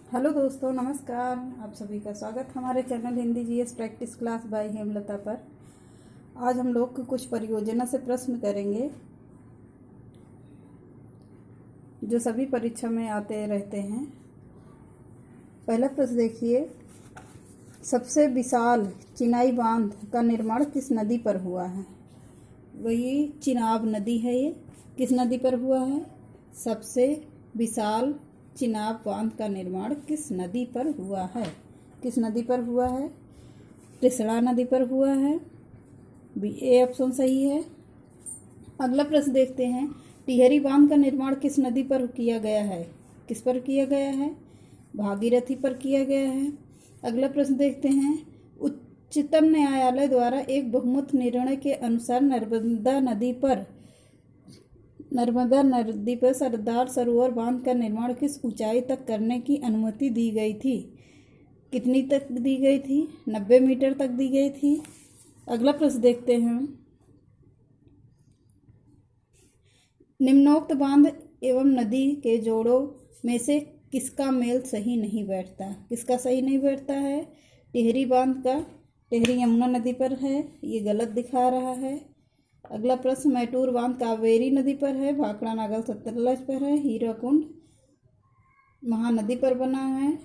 Hello दोस्तों, नमस्कार। आप सभी का स्वागत हमारे channel Hindi GS practice class by Hemlata पर। आज हम लोग कुछ परियोजना से प्रश्न करेंगे जो सभी परीक्षा में आते रहते हैं। पहला प्रश्न देखिए, सबसे विशाल चिनाई बांध का निर्माण किस नदी पर हुआ है? वही चिनाब नदी है। ये किस नदी पर हुआ है? सबसे विशाल चिनाब बांध का निर्माण किस नदी पर हुआ है? किस नदी पर हुआ है? कृष्णा नदी पर हुआ है। ए ऑप्शन सही है। अगला प्रश्न देखते हैं, टिहरी बांध का निर्माण किस नदी पर किया गया है? किस पर किया गया है? भागीरथी पर किया गया है। अगला प्रश्न देखते हैं, उच्चतम न्यायालय द्वारा एक बहुमत निर्णय के अनुसार नर्मदा नदी पर सरदार सरोवर बांध का निर्माण किस ऊंचाई तक करने की अनुमति दी गई थी? कितनी तक दी गई थी? 90 मीटर तक दी गई थी। अगला प्रश्न देखते हैं, निम्नोक्त बांध एवं नदी के जोड़ों में से किसका मेल सही नहीं बैठता? किसका सही नहीं बैठता है? टिहरी बांध का। टिहरी यमुना नदी पर है, ये गलत दिखा रहा है। अगला प्रश्न, मैटूर बांध कावेरी नदी पर है, भाखड़ा नागल सतलज पर है, हीराकुंड महानदी पर बना है।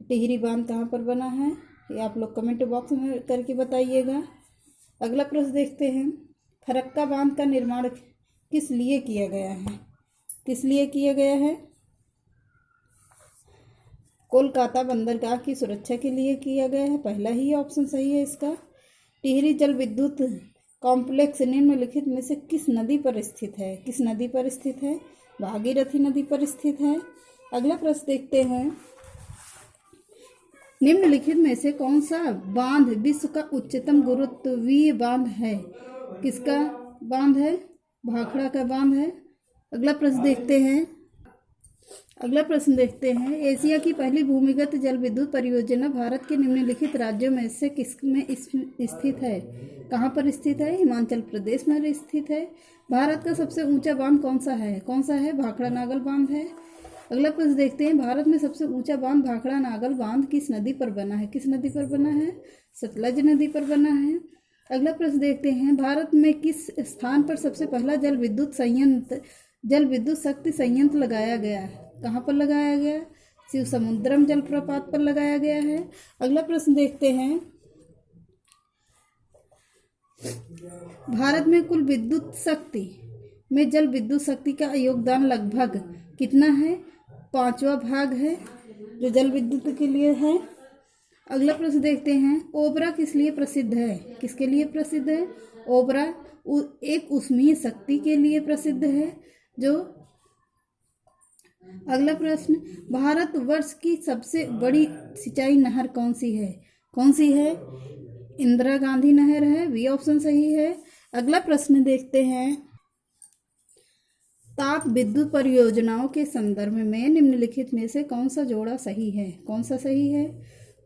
टिहरी बांध कहाँ पर बना है? ये आप लोग कमेंट बॉक्स में करके बताइएगा। अगला प्रश्न देखते हैं, फरक्का बांध का निर्माण किस लिए किया गया है? किस लिए किया गया है? कोलकाता बंदरगाह की सुरक्षा के लिए किया गया है। पहला ही ऑप्शन सही है इसका। टिहरी जल विद्युत कॉम्प्लेक्स निम्नलिखित में से किस नदी पर स्थित है? किस नदी पर स्थित है? भागीरथी नदी पर स्थित है। अगला प्रश्न देखते हैं, निम्नलिखित में से कौन सा बांध विश्व का उच्चतम गुरुत्वीय बांध है? किसका बांध है? भाखड़ा का बांध है। अगला प्रश्न देखते हैं, एशिया की पहली भूमिगत जल विद्युत परियोजना भारत के निम्नलिखित राज्यों में से किस में स्थित है? कहाँ पर स्थित है? हिमाचल प्रदेश में स्थित है। भारत का सबसे ऊंचा बांध कौन सा है? भाखड़ा नागल बांध है। अगला प्रश्न देखते हैं, भारत में सबसे ऊंचा बांध भाखड़ा नागल बांध किस नदी पर बना है? किस नदी पर बना है? सतलज नदी पर बना है। अगला प्रश्न देखते हैं, भारत में किस स्थान पर सबसे पहला जल विद्युत शक्ति संयंत्र लगाया गया है? कहाँ पर लगाया गया? शिव समुद्रम जलप्रपात पर लगाया गया है। अगला प्रश्न देखते हैं, भारत में कुल विद्युत शक्ति में जल विद्युत शक्ति का योगदान लगभग कितना है? 5वां भाग है जो जल विद्युत के लिए है। अगला प्रश्न देखते हैं, ओबरा किस लिए प्रसिद्ध है? किसके लिए प्रसिद्ध है? ओबरा एक ऊष्मीय शक्ति के लिए प्रसिद्ध है। अगला प्रश्न, भारतवर्ष की सबसे बड़ी सिंचाई नहर कौन सी है? कौन सी है? इंदिरा गांधी नहर है। बी ऑप्शन सही है। अगला प्रश्न देखते हैं, ताप विद्युत परियोजनाओं के संदर्भ में निम्नलिखित में से कौन सा जोड़ा सही है? कौन सा सही है?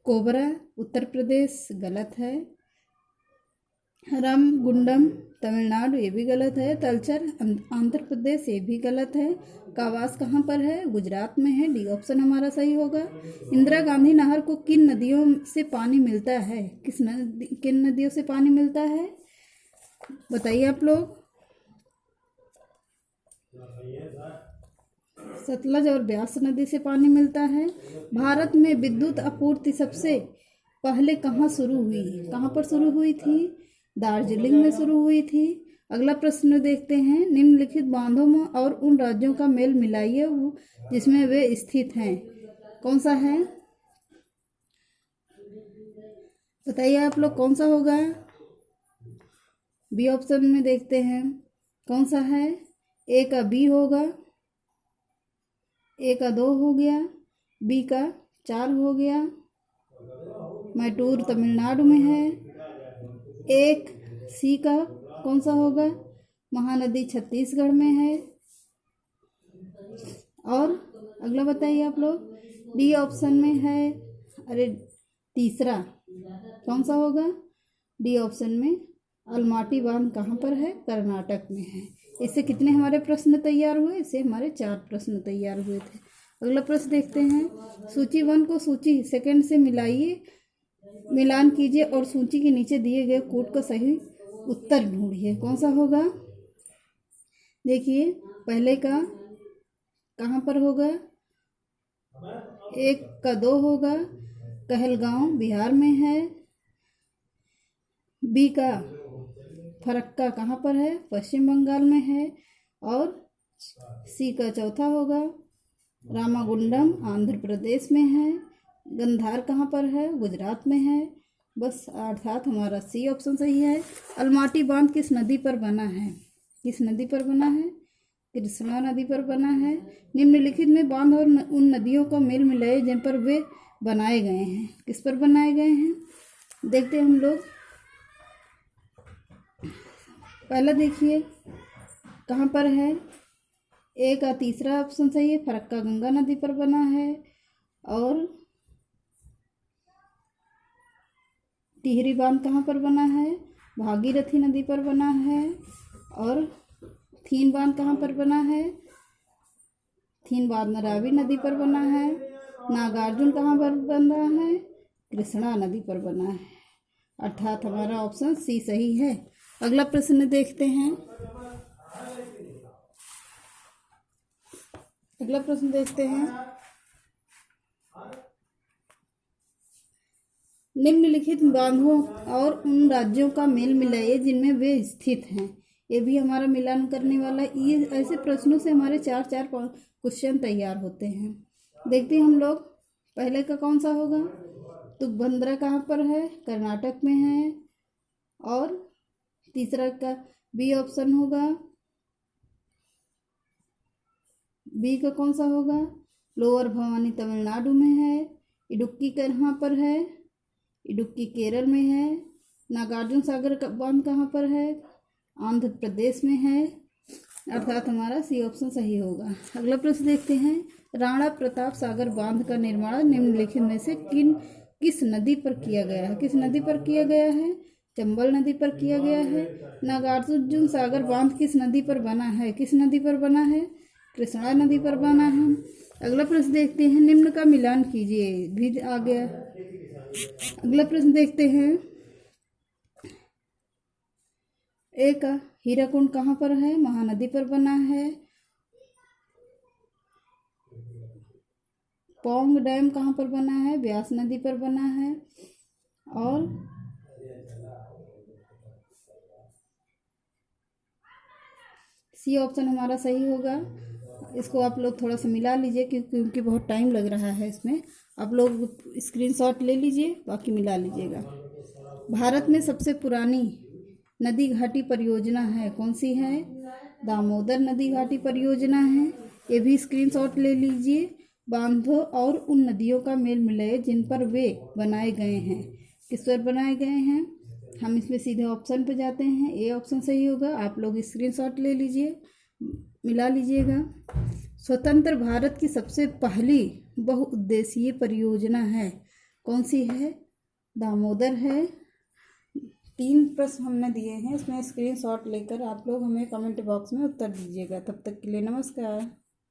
कोबरा उत्तर प्रदेश गलत है। रामगुंडम तमिलनाडु ये भी गलत है। तलचर आंध्र प्रदेश ये भी गलत है। कावास कहाँ पर है? गुजरात में है। डी ऑप्शन हमारा सही होगा। इंदिरा गांधी नहर को किन नदियों से पानी मिलता है? किन नदियों से पानी मिलता है? बताइए आप लोग। सतलज और ब्यास नदी से पानी मिलता है। भारत में विद्युत आपूर्ति सबसे पहले कहाँ शुरू हुई? कहाँ पर शुरू हुई थी? दार्जिलिंग में शुरू हुई थी। अगला प्रश्न देखते हैं, निम्नलिखित बांधों में और उन राज्यों का मेल मिलाइए जिसमें वे स्थित हैं। कौन सा है? बताइए आप लोग, कौन सा होगा? बी ऑप्शन में देखते हैं कौन सा है। ए का बी होगा, ए का 2 हो गया, बी का 4 हो गया। मैटूर तमिलनाडु में है। एक सी का कौन सा होगा? महानदी छत्तीसगढ़ में है। और अगला बताइए आप लोग। डी ऑप्शन में है। अरे तीसरा कौन सा होगा? डी ऑप्शन में अलमाटी बांध कहाँ पर है? कर्नाटक में है। इससे कितने हमारे प्रश्न तैयार हुए? इससे हमारे 4 प्रश्न तैयार हुए थे। अगला प्रश्न देखते हैं, सूची 1 को सूची सेकंड से मिलान कीजिए और सूची के नीचे दिए गए कोड का सही उत्तर ढूंढिए। कौन सा होगा? देखिए, पहले का कहाँ पर होगा? 1 का 2 होगा, कहलगांव बिहार में है। बी का फरक्का कहाँ पर है? पश्चिम बंगाल में है। और सी का चौथा होगा, रामागुंडम आंध्र प्रदेश में है। गंधार कहाँ पर है? गुजरात में है। बस अर्थात हमारा सी ऑप्शन सही है। अलमाटी बांध किस नदी पर बना है? किस नदी पर बना है? कृष्णा नदी पर बना है। निम्नलिखित में बांध और उन नदियों का मेल मिलाए जिन पर वे बनाए गए हैं। किस पर बनाए गए हैं? देखते हैं हम लोग। पहला देखिए कहाँ पर है? ए का तीसरा ऑप्शन सही है, फरक्का गंगा नदी पर बना है। और टिहरी बांध कहाँ पर बना है? भागीरथी नदी पर बना है। और थीन बांध कहाँ पर बना है? थीन बांध रावी नदी पर बना है। नागार्जुन कहाँ पर बना है? कृष्णा नदी पर बना है। अर्थात हमारा ऑप्शन सी सही है। अगला प्रश्न देखते हैं। अगला प्रश्न देखते हैं, निम्नलिखित बांधों और उन राज्यों का मेल मिलाइए जिनमें वे स्थित हैं। ये भी हमारा मिलान करने वाला। ये ऐसे प्रश्नों से हमारे 4 क्वेश्चन तैयार होते हैं। देखते हैं हम लोग। पहले का कौन सा होगा? तुंगभद्रा कहाँ पर है? कर्नाटक में है। और तीसरा का बी ऑप्शन होगा। बी का कौन सा होगा? लोअर भवानी तमिलनाडु में है। इडुक्की कहाँ पर है? इडुक्की केरल में है। नागार्जुन सागर का बांध कहाँ पर है? आंध्र प्रदेश में है। अर्थात हमारा सी ऑप्शन सही होगा। अगला प्रश्न देखते हैं, राणा प्रताप सागर बांध का निर्माण निम्नलिखित में से किस नदी पर किया गया है? किस नदी पर किया गया है? चंबल नदी पर किया गया है। नागार्जुन सागर बांध किस नदी पर बना है? किस नदी पर बना है? कृष्णा नदी पर बना है। अगला प्रश्न देखते हैं, निम्न का मिलान कीजिए। भी आ गया। अगला प्रश्न देखते हैं, ए का हीराकुंड कहाँ पर है? महानदी पर बना है। पोंग डैम कहाँ पर बना है? ब्यास नदी पर बना है। और सी ऑप्शन हमारा सही होगा। इसको आप लोग थोड़ा सा मिला लीजिए क्योंकि बहुत टाइम लग रहा है इसमें। आप लोग स्क्रीनशॉट ले लीजिए, बाकी मिला लीजिएगा। भारत में सबसे पुरानी नदी घाटी परियोजना है, कौन सी है? दामोदर नदी घाटी परियोजना है। ये भी स्क्रीनशॉट ले लीजिए। बांधों और उन नदियों का मेल मिलाए जिन पर वे बनाए गए हैं। किस पर बनाए गए हैं? हम इसमें सीधे ऑप्शन पे जाते हैं। ए ऑप्शन सही होगा। आप लोग स्क्रीनशॉट ले लीजिए, मिला लीजिएगा। स्वतंत्र भारत की सबसे पहली बहुउद्देशीय परियोजना है, कौन सी है? दामोदर है। 3 प्रश्न हमने दिए हैं, इसमें स्क्रीनशॉट लेकर आप लोग हमें कमेंट बॉक्स में उत्तर दीजिएगा। तब तक के लिए नमस्कार।